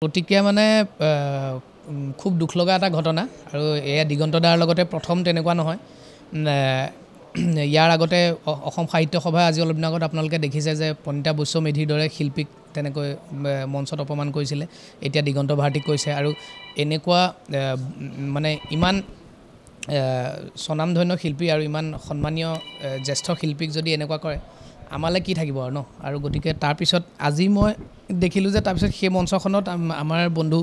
প্ৰতিক্ৰিয়া মানে খুব দুখ লগা এটা ঘটনা আৰু এয়া দিগন্ত দাৰ লগতে প্ৰথম তেনেকুৱা নহয় ইয়াৰ আগতে অসম সাহিত্য সভা আজি অলপ দিন আগত আপোনালোকে দেখিছে যে পণ্ডিতা বৈশ্য মেধিৰ দৰে শিল্পীক তেনেকৈ মঞ্চত অপমান কৰিছিলে এতিয়া দিগন্ত ভাৰতীক কৈছে আৰু এনেকুৱা মানে ইমান স্বনামধন্য শিল্পী আৰু ইমান সন্মানীয় জ্যেষ্ঠ শিল্পীক যদি এনেকুৱা কৰে আমালে কি থাকিব আৰু ন আৰু গতিকে তাৰ পিছত আজি মই দেখিলোঁ যে তাৰপিছত সেই মঞ্চখনত আমাৰ বন্ধু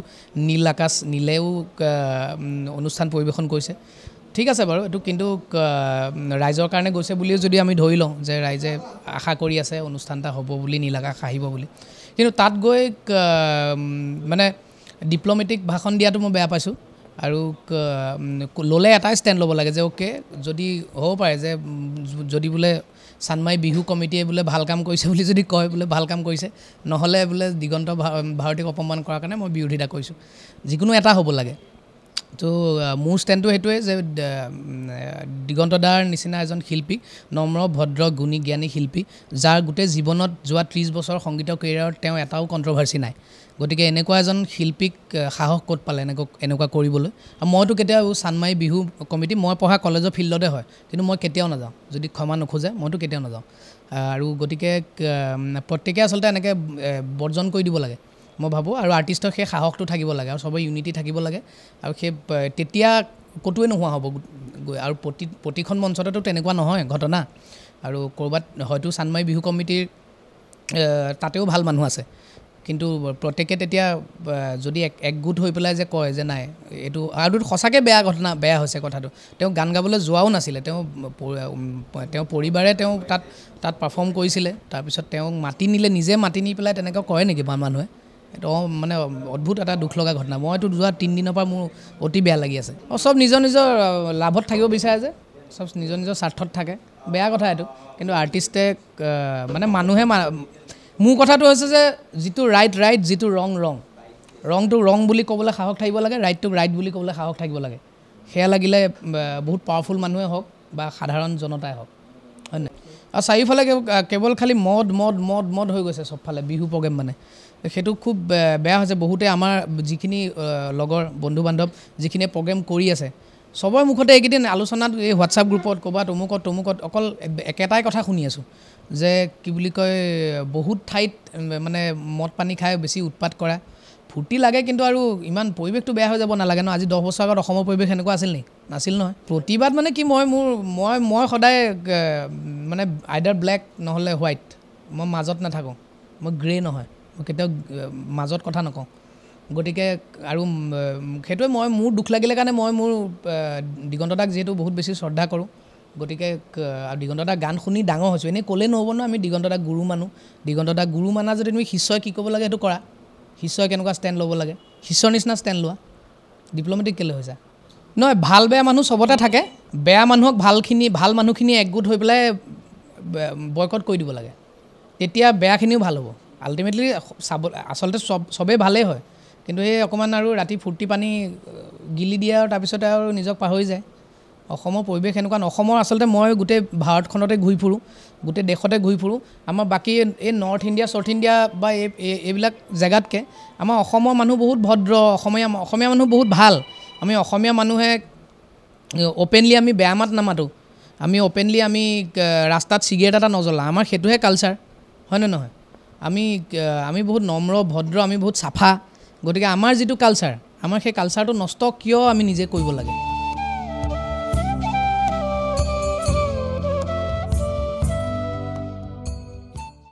নীল আকাশ নীলেও অনুষ্ঠান পৰিৱেশন কৰিছে ঠিক আছে বাৰু এইটো কিন্তু ৰাইজৰ কাৰণে গৈছে বুলিও যদি আমি ধৰি লওঁ যে ৰাইজে আশা কৰি আছে অনুষ্ঠান এটা হ'ব বুলি নীল আকাশ আহিব বুলি কিন্তু তাত গৈ মানে ডিপ্ল'মেটিক ভাষণ দিয়াটো মই বেয়া পাইছোঁ আৰু ল'লে এটাই ষ্টেণ্ড ল'ব লাগে যে অ'কে যদি হ'ব পাৰে যে যদি বোলে চানমাই বিহু কমিটিয়ে বোলে ভাল কাম কৰিছে বুলি যদি কয় বোলে ভাল কাম কৰিছে নহ'লে বোলে দিগন্ত ভাৰতীক অপমান কৰাৰ কাৰণে মই বিৰোধিতা কৰিছোঁ যিকোনো এটা হ'ব লাগে তো মোৰ ষ্টেণ্ডটো সেইটোৱে যে দিগন্ত দাৰ নিচিনা এজন শিল্পী নম্ৰ ভদ্ৰ গুণী জ্ঞানী শিল্পী যাৰ গোটেই জীৱনত যোৱা 30 বছৰ সংগীতৰ কেৰিয়াৰত তেওঁ এটাও কণ্ট্ৰভাৰ্চি নাই গতিকে এনেকুৱা এজন শিল্পীক সাহস ক'ত পালে এনেকুৱা কৰিবলৈ আৰু মইতো কেতিয়াও চানমাই বিহু কমিটি মই পঢ়া কলেজৰ ফিল্ডতে হয় কিন্তু মই কেতিয়াও নাযাওঁ যদি ক্ষমা নোখোজে মইতো কেতিয়াও নাযাওঁ আৰু গতিকে প্ৰত্যেকে আচলতে এনেকৈ বৰ্জন কৰি দিব লাগে মই ভাবোঁ আৰু আৰ্টিষ্টৰ সেই সাহসটো থাকিব লাগে আৰু সবেই ইউনিটি থাকিব লাগে আৰু সেই তেতিয়া ক'তোৱে নোহোৱা হ'ব আৰু প্ৰতিখন মঞ্চতেতো তেনেকুৱা নহয় ঘটনা আৰু ক'ৰবাত হয়তো চানমাই বিহু কমিটিৰ তাতেও ভাল মানুহ আছে কিন্তু প্ৰত্যেকে তেতিয়া যদি একগোট হৈ পেলাই যে কয় যে নাই এইটো আৰু সঁচাকৈ বেয়া ঘটনা বেয়া হৈছে কথাটো তেওঁ গান গাবলৈ যোৱাও নাছিলে তেওঁ পৰিবাৰে তেওঁ তাত পাৰফৰ্ম কৰিছিলে তাৰপিছত তেওঁক মাতি নিলে নিজে মাতি নি পেলাই তেনেকৈ কৰে নেকি মানুহে এইটো মানে অদ্ভুত এটা দুখ লগা ঘটনা মইতো যোৱা 3 দিনৰ পৰা মোৰ অতি বেয়া লাগি আছে আৰু চব নিজৰ নিজৰ লাভত থাকিব বিচাৰে যে চব নিজৰ নিজৰ স্বাৰ্থত থাকে বেয়া কথা এইটো কিন্তু আৰ্টিষ্টে মানে মানুহে মোৰ কথাটো হৈছে যে যিটো ৰাইট যিটো ৰংটো ৰং বুলি ক'বলৈ সাহস থাকিব লাগে ৰাইটটোক ৰাইট বুলি ক'বলৈ সাহস থাকিব লাগে সেয়া লাগিলে বহুত পাৱাৰফুল মানুহে হওক বা সাধাৰণ জনতাই হওক হয় নাই আৰু চাৰিওফালে কেৱল খালি মদ হৈ গৈছে চবফালে বিহু প্ৰগ্ৰেম মানে সেইটো খুব বেয়া হৈছে বহুতে আমাৰ যিখিনি লগৰ বন্ধু বান্ধৱ যিখিনিয়ে প্ৰগ্ৰেম কৰি আছে সবৰ মুখতে এইকেইদিন আলোচনাত এই হোৱাটছআপ গ্ৰুপত ক'ৰবাত অমুকত অকল একেটাই কথা শুনি আছোঁ যে কি বুলি কয় বহুত ঠাইত মানে মদ পানী খাই বেছি উৎপাত কৰা ফূৰ্তি লাগে কিন্তু আৰু ইমান পৰিৱেশটো বেয়া হৈ যাব নালাগে ন আজি 10 বছৰ আগত অসমৰ পৰিৱেশ এনেকুৱা আছিল নেকি নাছিল নহয় প্ৰতিবাদ মানে কি মই সদায় মানে আইডাৰ ব্লেক নহ'লে হোৱাইট মই মাজত নাথাকোঁ মই গ্ৰে নহয় মই কেতিয়াও মাজত কথা নকওঁ গতিকে আৰু সেইটোৱে মোৰ দুখ লাগিলে কাৰণে মই মোৰ দিগন্ত দাক যিহেতু বহুত বেছি শ্ৰদ্ধা কৰোঁ গতিকে দিগন্ত দাৰ গান শুনি ডাঙৰ হৈছোঁ এনেই ক'লে নহ'ব ন আমি দিগন্ত দাক গুৰু মানো দিগন্ত দাক গুৰু মানা যদি তুমি শিষ্যই কি ক'ব লাগে সেইটো কৰা শিষ্যই কেনেকুৱা ষ্টেণ্ড ল'ব লাগে শিষ্যৰ নিচিনা ষ্টেণ্ড লোৱা ডিপ্ল'মেটিক কেলৈ হৈছে নহয় ভাল বেয়া মানুহ চবতে থাকে বেয়া মানুহক ভাল মানুহখিনি একগোট হৈ পেলাই বয়কট কৰি দিব লাগে তেতিয়া বেয়াখিনিও ভাল হ'ব আল্টিমেটলি আচলতে চবেই ভালেই হয় কিন্তু এই অকণমান আৰু ৰাতি ফূৰ্তি পানী গিলি দিয়ে আৰু তাৰপিছতে আৰু নিজক পাহৰি যায় অসমৰ পৰিৱেশ এনেকুৱা অসমৰ আচলতে মই গোটেই ভাৰতখনতে ঘূৰি ফুৰোঁ গোটেই দেশতে ঘূৰি ফুৰোঁ আমাৰ বাকী এই নৰ্থ ইণ্ডিয়া চাউথ ইণ্ডিয়া বা এইবিলাক জেগাতকৈ আমাৰ অসমৰ মানুহ বহুত ভদ্ৰ অসমীয়া মানুহ বহুত ভাল আমি অসমীয়া মানুহে অ'পেনলি আমি বেয়া মাত নামাতোঁ আমি অ'পেনলি আমি ৰাস্তাত চিগাৰেট এটা নজ্বলাওঁ আমাৰ সেইটোহে কালচাৰ হয়নে নহয় আমি বহুত নম্ৰ ভদ্ৰ আমি বহুত চাফা গতিকে আমাৰ যিটো কালচাৰ আমাৰ সেই কালচাৰটো নষ্ট কিয় আমি নিজে কৰিব লাগে